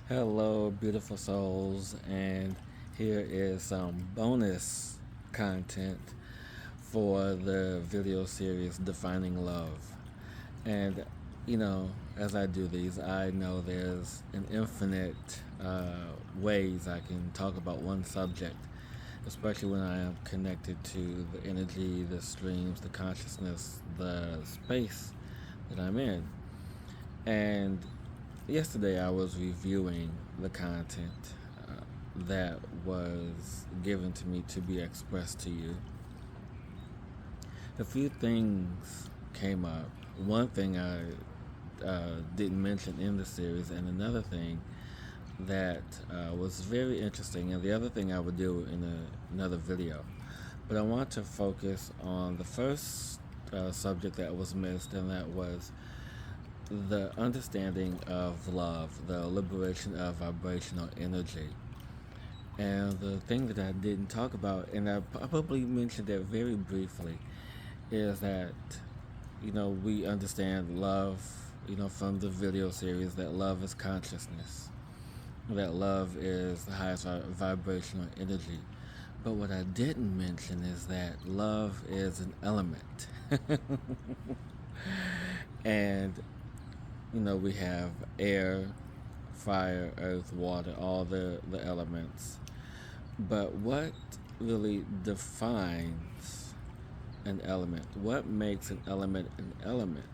Hello, beautiful souls, and here is some bonus content for the video series Defining Love. And, as I do these, I know there's an infinite ways I can talk about one subject, especially when I am connected to the energy, the streams, the consciousness, the space that I'm in. And yesterday I was reviewing the content that was given to me to be expressed to you. A few things came up. One thing I didn't mention in the series, and another thing that was very interesting, and the other thing I would do in another video. But I want to focus on the first subject that was missed, and that was the understanding of love, the liberation of vibrational energy. And the thing that I didn't talk about, and I probably mentioned it very briefly, is that, we understand love, from the video series, that love is consciousness, that love is the highest vibrational energy. But what I didn't mention is that love is an element. And we have air, fire, earth, water, all the elements. But what really defines an element? What makes an element an element?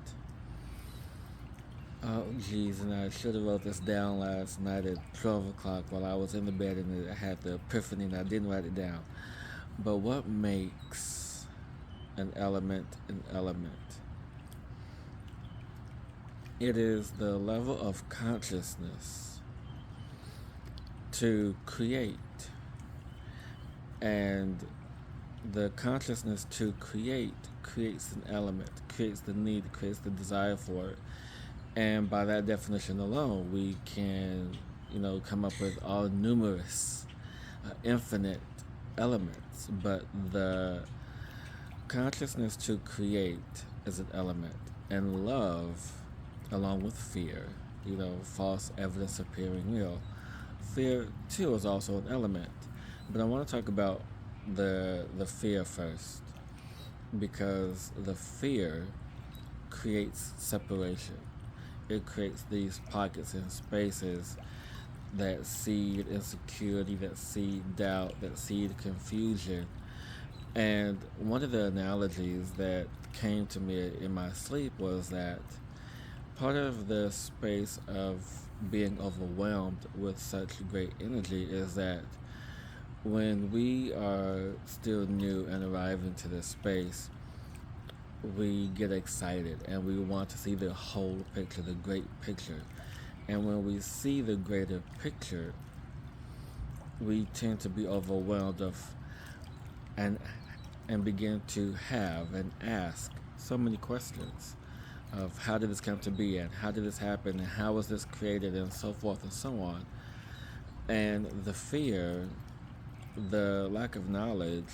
Oh, geez, and I should have wrote this down last night at 12 o'clock while I was in the bed, and I had the epiphany and I didn't write it down. But what makes an element an element? It is the level of consciousness to create, and the consciousness to create creates an element, creates the need, creates the desire for it. And by that definition alone, we can, come up with all numerous, infinite elements. But the consciousness to create is an element, and love, along with fear, false evidence appearing real. Fear too is also an element, but I want to talk about the fear first, because the fear creates separation. It creates these pockets and spaces that seed insecurity, that seed doubt, that seed confusion. And one of the analogies that came to me in my sleep was that part of the space of being overwhelmed with such great energy is that when we are still new and arriving to this space, we get excited and we want to see the whole picture, the great picture. And when we see the greater picture, we tend to be overwhelmed and and begin to have and ask so many questions of how did this come to be, and how did this happen, and how was this created, and so forth and so on. And the fear, the lack of knowledge,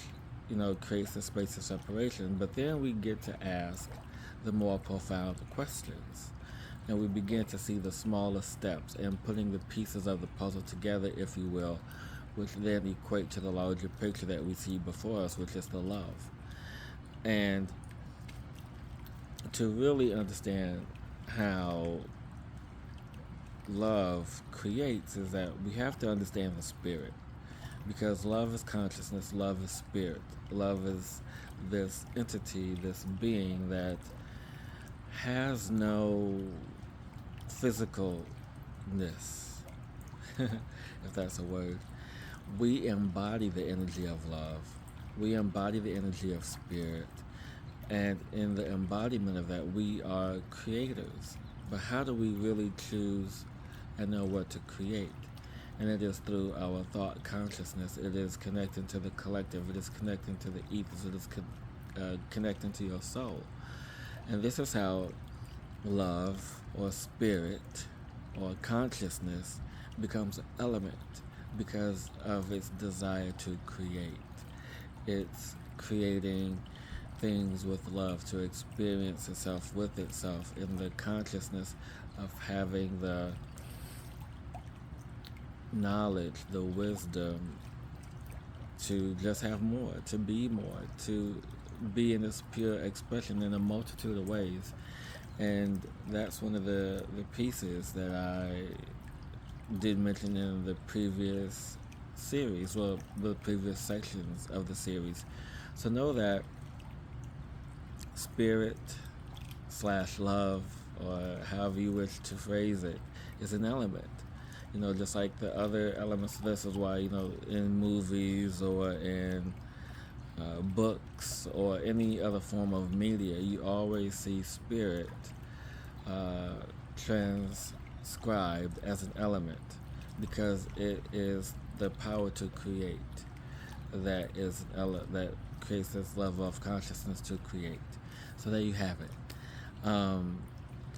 creates a space of separation. But then we get to ask the more profound questions. And we begin to see the smaller steps and putting the pieces of the puzzle together, if you will, which then equate to the larger picture that we see before us, which is the love. And to really understand how love creates is that we have to understand the spirit, because love is consciousness, love is spirit, love is this entity, this being that has no physicalness, if that's a word. We embody the energy of love, we embody the energy of spirit, and in the embodiment of that, we are creators. But how do we really choose and know what to create? And it is through our thought consciousness. It is connecting to the collective. It is connecting to the ethos. It is connecting to your soul. And this is how love or spirit or consciousness becomes an element, because of its desire to create. It's creating things with love, to experience itself with itself in the consciousness of having the knowledge, the wisdom to just have more, to be in this pure expression in a multitude of ways. And that's one of the pieces that I did mention in the previous series, well, the previous sections of the series. So know that spirit slash love, or however you wish to phrase it, is an element. Just like the other elements. This is why, in movies or in books or any other form of media, you always see spirit uh, transcribed as an element, because it is the power to create that that creates this level of consciousness to create. So there you have it.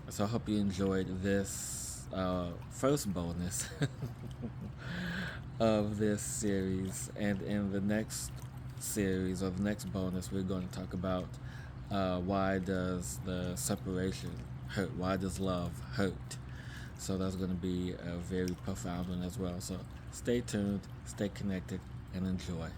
So I hope you enjoyed this first bonus of this series. And in the next series, or the next bonus, we're going to talk about why does the separation hurt? Why does love hurt? So that's going to be a very profound one as well. So stay tuned, stay connected, and enjoy.